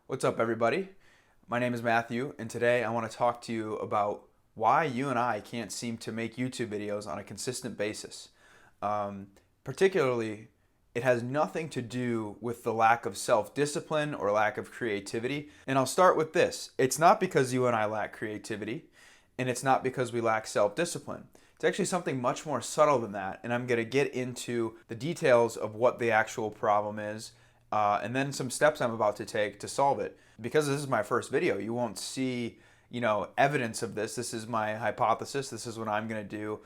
What's up, everybody? My name is Matthew, and today I want to talk to you about why you and I can't seem to make YouTube videos on a consistent basis. Particularly, it has nothing to do with the lack of self-discipline or lack of creativity. And I'll start with this. It's not because you and I lack creativity, and it's not because we lack self-discipline. It's actually something much more subtle than that, and I'm going to get into the details of what the actual problem is and then some steps I'm about to take to solve it. Because this is my first video, you won't see, evidence of this. This is my hypothesis. This is what I'm going to do.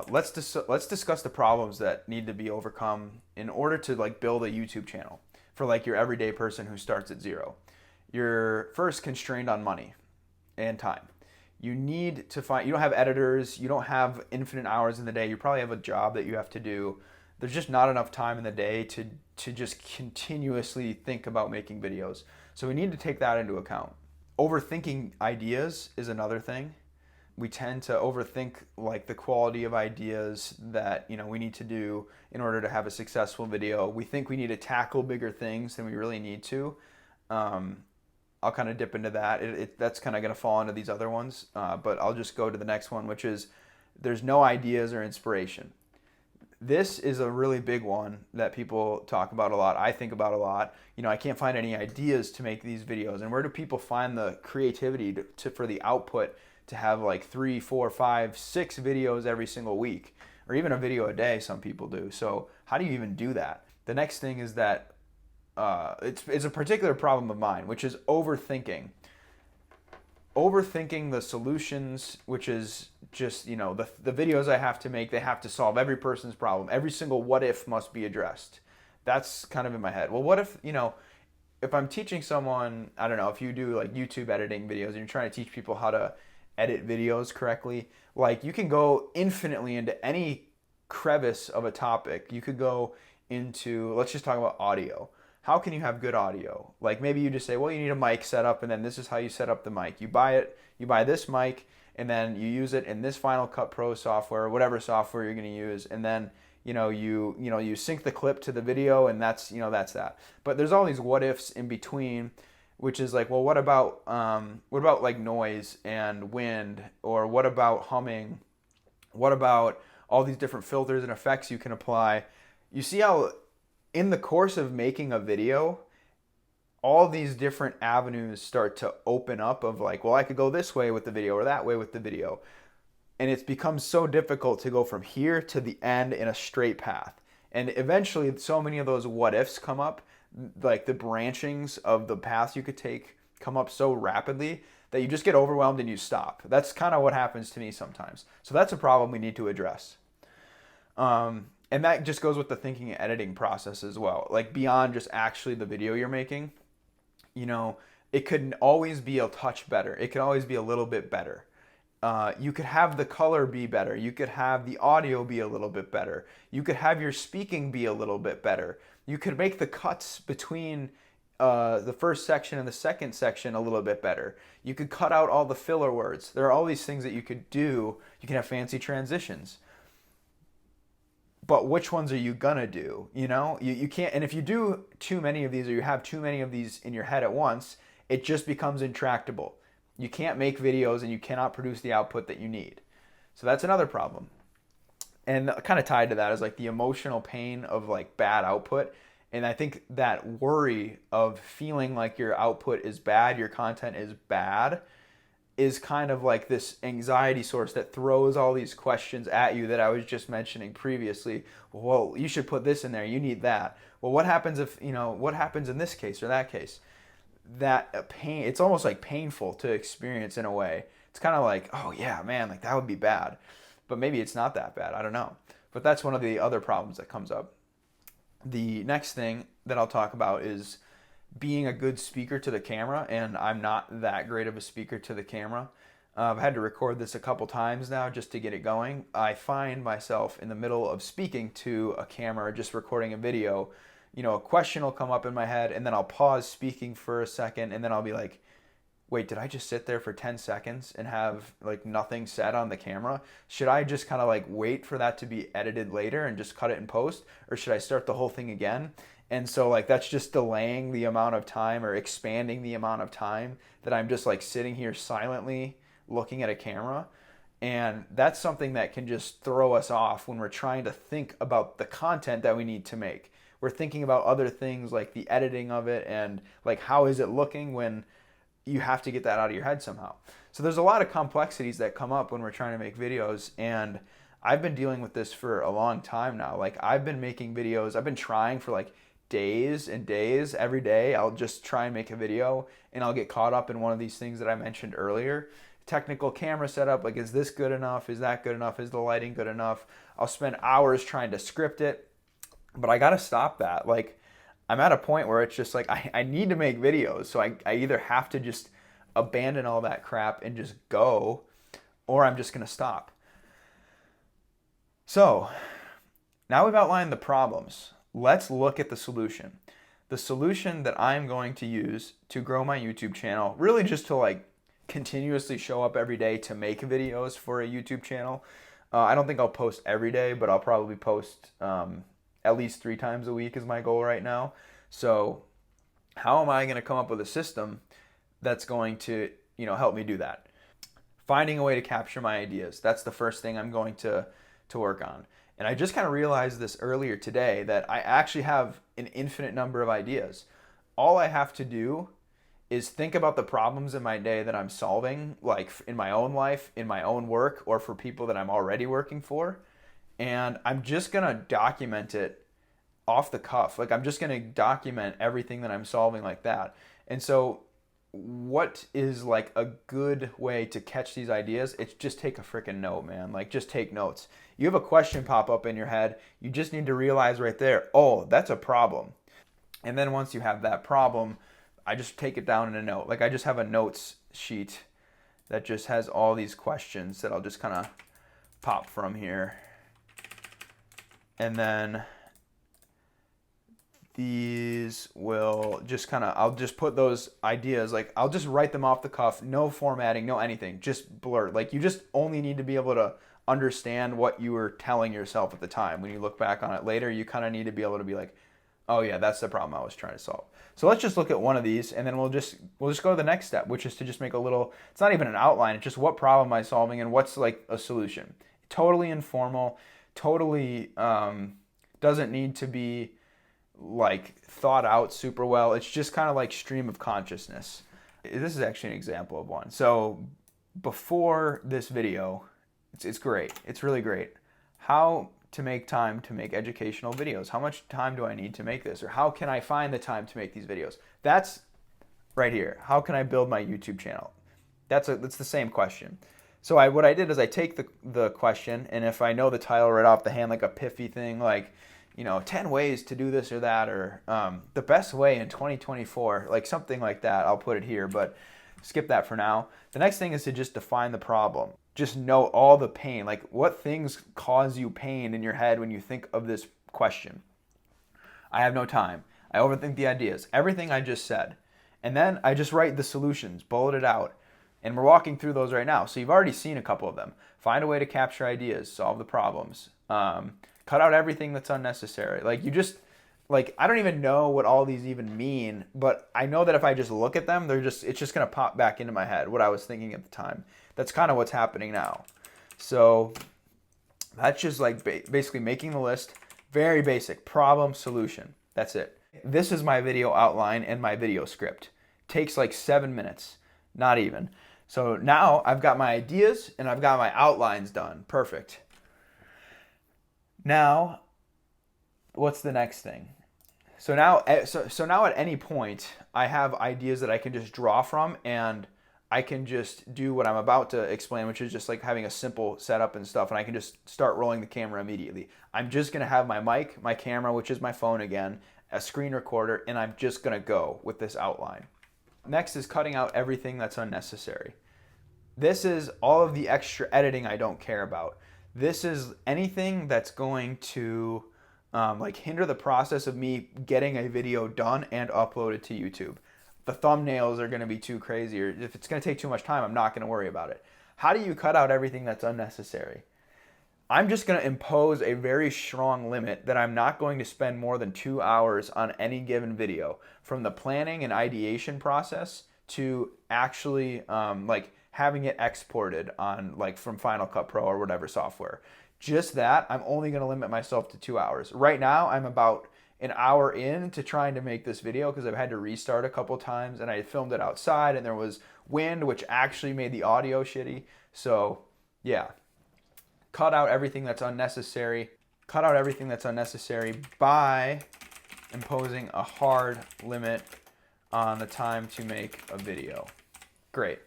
Let's discuss the problems that need to be overcome in order to build a YouTube channel for your everyday person who starts at zero. You're first constrained on money and time. You need to find. You don't have editors. You don't have infinite hours in the day. You probably have a job that you have to do. There's just not enough time in the day to just continuously think about making videos. So we need to take that into account. Overthinking ideas is another thing. We tend to overthink the quality of ideas that we need to do in order to have a successful video. We think we need to tackle bigger things than we really need to. I'll kind of dip into that. That's kind of going to fall into these other ones, but I'll just go to the next one, which is there's no ideas or inspiration. This is a really big one that people talk about a lot. I think about a lot. I can't find any ideas to make these videos. And where do people find the creativity for the output to have 3, 4, 5, 6 videos every single week, or even a video a day? Some people do. So how do you even do that? The next thing is that it's a particular problem of mine, which is overthinking the solutions, which is just the videos I have to make. They have to solve every person's problem. Every single what if must be addressed. That's kind of in my head. Well, what if I'm teaching someone, I don't know, if you do YouTube editing videos and you're trying to teach people how to edit videos correctly, you can go infinitely into any crevice of a topic. You could go into, let's just talk about audio. How can you have good audio? Maybe you just say, well, you need a mic set up, and then this is how you set up the mic. You buy this mic, and then you use it in this Final Cut Pro software, or whatever software you're going to use, and then you sync the clip to the video, and that's that. But there's all these what ifs in between, which is well, what about noise and wind, or what about humming? What about all these different filters and effects you can apply? You see how in the course of making a video, all these different avenues start to open up of well, I could go this way with the video or that way with the video. And it's become so difficult to go from here to the end in a straight path. And eventually so many of those what ifs come up, the branchings of the paths you could take come up so rapidly that you just get overwhelmed and you stop. That's kind of what happens to me sometimes. So that's a problem we need to address. And that just goes with the thinking and editing process as well. Beyond just actually the video you're making, it could always be a touch better. It could always be a little bit better. You could have the color be better. You could have the audio be a little bit better. You could have your speaking be a little bit better. You could make the cuts between the first section and the second section a little bit better. You could cut out all the filler words. There are all these things that you could do. You can have fancy transitions. But which ones are you gonna do? You can't, and if you do too many of these, or you have too many of these in your head at once, it just becomes intractable. You can't make videos and you cannot produce the output that you need. So that's another problem. And kind of tied to that is the emotional pain of bad output. And I think that worry of feeling like your output is bad, your content is bad, is kind of this anxiety source that throws all these questions at you that I was just mentioning previously. Well, you should put this in there. You need that. Well, what happens if, what happens in this case or that case? That pain, it's almost painful to experience in a way. It's kind of oh yeah, man, that would be bad. But maybe it's not that bad. I don't know. But that's one of the other problems that comes up. The next thing that I'll talk about is being a good speaker to the camera, and I'm not that great of a speaker to the camera. I've had to record this a couple times now just to get it going. I find myself in the middle of speaking to a camera, just recording a video. A question will come up in my head, and then I'll pause speaking for a second, and then I'll be wait, did I just sit there for 10 seconds and have nothing said on the camera? Should I just kind of wait for that to be edited later and just cut it in post? Or should I start the whole thing again? And so like that's just delaying the amount of time or expanding the amount of time that I'm just like sitting here silently looking at a camera. And that's something that can just throw us off when we're trying to think about the content that we need to make. We're thinking about other things like the editing of it and like how is it looking when you have to get that out of your head somehow. So there's a lot of complexities that come up when we're trying to make videos, and I've been dealing with this for a long time now. Like I've been making videos, I've been trying for like days and days. Every day I'll just try and make a video and I'll get caught up in one of these things that I mentioned earlier. Technical camera setup, like is this good enough? Is that good enough? Is the lighting good enough? I'll spend hours trying to script it, but I gotta stop that. Like I'm at a point where it's just like I need to make videos. So I either have to just abandon all that crap and just go, or I'm just gonna stop. So now we've outlined the problems. Let's look at the solution. The solution that I'm going to use to grow my YouTube channel, really just to like continuously show up every day to make videos for a YouTube channel. I don't think I'll post every day, but I'll probably post at least 3 times a week is my goal right now. So how am I going to come up with a system that's going to, help me do that? Finding a way to capture my ideas. That's the first thing I'm going to work on. And I just kind of realized this earlier today that I actually have an infinite number of ideas. All I have to do is think about the problems in my day that I'm solving, like in my own life, in my own work, or for people that I'm already working for. And I'm just going to document it off the cuff. Like I'm just going to document everything that I'm solving like that. And so what is like a good way to catch these ideas? It's just take a freaking note, man. Like just take notes. You have a question pop up in your head. You just need to realize right there, oh, that's a problem. And then once you have that problem, I just take it down in a note. Like I just have a notes sheet that just has all these questions that I'll just kind of pop from here. And then these will just I'll just put those ideas, like I'll just write them off the cuff, no formatting, no anything, just blurt. Like you just only need to be able to understand what you were telling yourself at the time. When you look back on it later, you kind of need to be able to be like, oh yeah, that's the problem I was trying to solve. So let's just look at one of these, and then we'll just go to the next step, which is to just make a little, it's not even an outline, it's just what problem am I solving and what's like a solution. Totally informal, totally doesn't need to be like thought out super well. It's just kind of like stream of consciousness. This is actually an example of one. So before this video, it's great. It's really great. How to make time to make educational videos. How much time do I need to make this? Or how can I find the time to make these videos? That's right here. How can I build my YouTube channel? That's the same question. So what I did is I take the question, and if I know the title right off the hand, like a pithy thing, like 10 ways to do this or that, or the best way in 2024, like something like that, I'll put it here, but skip that for now. The next thing is to just define the problem. Just note all the pain, like what things cause you pain in your head when you think of this question. I have no time. I overthink the ideas. Everything I just said. And then I just write the solutions, bullet it out. And we're walking through those right now. So you've already seen a couple of them. Find a way to capture ideas, solve the problems. Cut out everything that's unnecessary. Like I don't even know what all these even mean, but I know that if I just look at them, it's just going to pop back into my head what I was thinking at the time. That's kind of what's happening now. So that's just like basically making the list. Very basic. Problem, solution. That's it. This is my video outline and my video script. Takes like 7 minutes. Not even. So now I've got my ideas and I've got my outlines done. Perfect. Now, what's the next thing? So now at any point, I have ideas that I can just draw from, and I can just do what I'm about to explain, which is just like having a simple setup and stuff, and I can just start rolling the camera immediately. I'm just going to have my mic, my camera, which is my phone again, a screen recorder, and I'm just going to go with this outline. Next is cutting out everything that's unnecessary. This is all of the extra editing I don't care about. This is anything that's going to hinder the process of me getting a video done and uploaded to YouTube. The thumbnails are going to be too crazy, or if it's going to take too much time, I'm not going to worry about it. How do you cut out everything that's unnecessary? I'm just going to impose a very strong limit that I'm not going to spend more than 2 hours on any given video, from the planning and ideation process to actually like having it exported on like from Final Cut Pro or whatever software. Just that, I'm only going to limit myself to 2 hours. Right now, I'm about an hour in to trying to make this video because I've had to restart a couple times, and I filmed it outside and there was wind, which actually made the audio shitty. So yeah, cut out everything that's unnecessary. Cut out everything that's unnecessary by imposing a hard limit on the time to make a video. Great.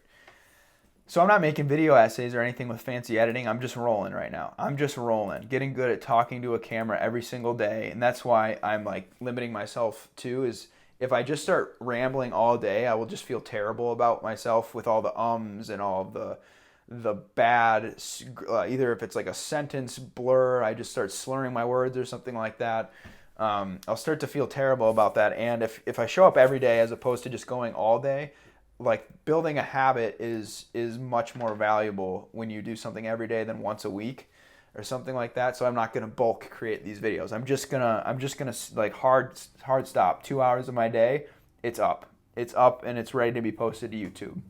So I'm not making video essays or anything with fancy editing. I'm just rolling right now. I'm just rolling, getting good at talking to a camera every single day. And that's why I'm like limiting myself too, is if I just start rambling all day, I will just feel terrible about myself with all the ums and all the bad, either if it's like a sentence blur, I just start slurring my words or something like that. I'll start to feel terrible about that. And if I show up every day as opposed to just going all day, like building a habit is much more valuable when you do something every day than once a week or something like that. So I'm not going to bulk create these videos. I'm just gonna like hard stop 2 hours of my day. It's up and it's ready to be posted to YouTube.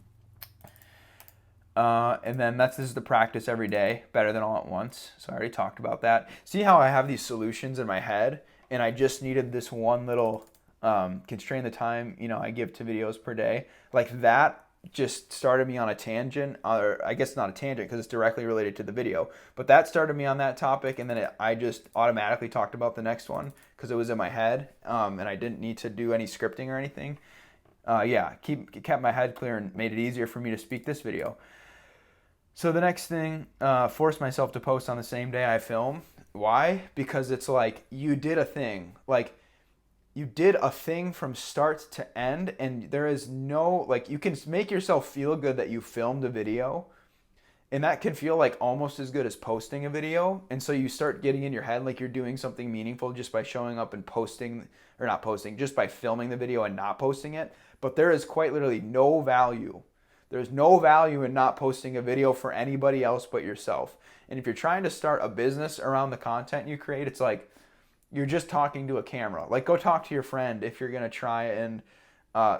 And then this is the practice every day, better than all at once. So I already talked about that. See how I have these solutions in my head, and I just needed this one little constrain the time I give to videos per day. Like that just started me on a tangent, or I guess not a tangent because it's directly related to the video, but that started me on that topic, and then I just automatically talked about the next one because it was in my head, and I didn't need to do any scripting or anything. Kept my head clear and made it easier for me to speak this video. So the next thing, force myself to post on the same day I film. Why? Because it's like you did a thing. Like you did a thing from start to end, and there is no, like, you can make yourself feel good that you filmed a video, and that can feel like almost as good as posting a video. And so you start getting in your head like you're doing something meaningful just by showing up and posting, or not posting, just by filming the video and not posting it. But there is quite literally no value. There's no value in not posting a video for anybody else but yourself. And if you're trying to start a business around the content you create, it's like you're just talking to a camera. Like, go talk to your friend if you're going to try and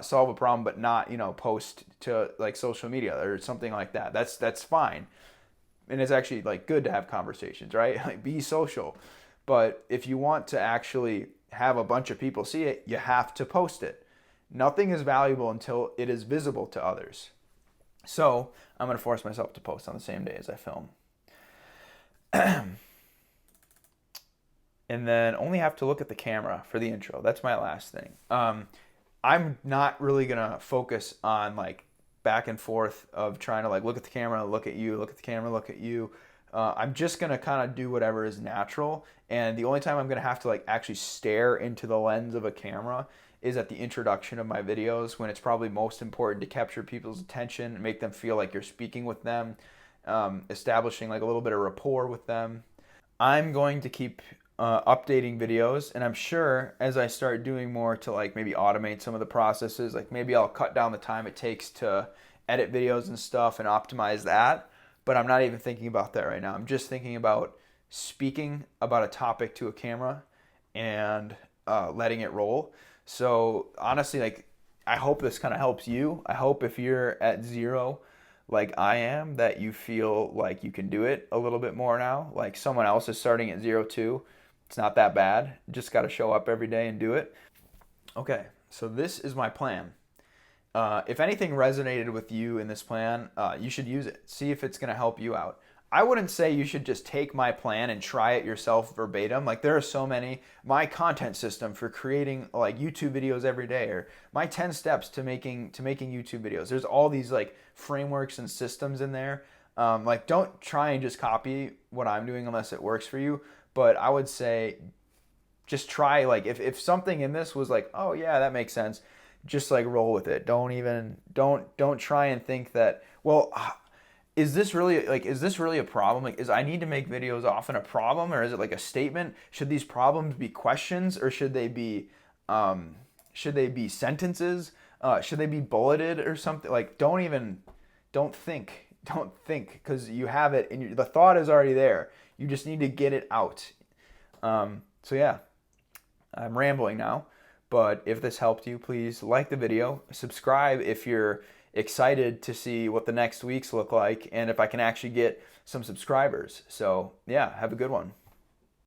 solve a problem, but not, post to like social media or something like that. That's fine. And it's actually like good to have conversations, right? Like, be social. But if you want to actually have a bunch of people see it, you have to post it. Nothing is valuable until it is visible to others. So I'm going to force myself to post on the same day as I film. And then only have to look at the camera for the intro. That's my last thing. I'm not really going to focus on like back and forth of trying to like look at the camera, look at you, look at the camera, look at you. I'm just going to kind of do whatever is natural. And the only time I'm going to have to like actually stare into the lens of a camera is at the introduction of my videos, when it's probably most important to capture people's attention and make them feel like you're speaking with them, establishing like a little bit of rapport with them. I'm going to keep updating videos, and I'm sure as I start doing more to like maybe automate some of the processes, like maybe I'll cut down the time it takes to edit videos and stuff and optimize that. But I'm not even thinking about that right now. I'm just thinking about speaking about a topic to a camera and letting it roll. So honestly, like, I hope this kind of helps you. I hope if you're at zero, like I am, that you feel like you can do it a little bit more now. Like someone else is starting at 0 too. It's not that bad. Just got to show up every day and do it. Okay, so this is my plan. If anything resonated with you in this plan, you should use it. See if it's going to help you out. I wouldn't say you should just take my plan and try it yourself verbatim. Like, there are so many. My content system for creating like YouTube videos every day, or my 10 steps to making YouTube videos. There's all these like frameworks and systems in there. Like, don't try and just copy what I'm doing unless it works for you. But I would say just try, like, if something in this was like, oh yeah, that makes sense, just like roll with it. Don't try and think that, well, is this really a problem? Like, I need to make videos often a problem, or is it like a statement? Should these problems be questions, or should they be sentences? Should they be bulleted or something? Like, don't think. don't think, because you have it and the thought is already there. You just need to get it out. So yeah, I'm rambling now, but if this helped you, please like the video, subscribe if you're excited to see what the next weeks look like and if I can actually get some subscribers. So yeah, have a good one.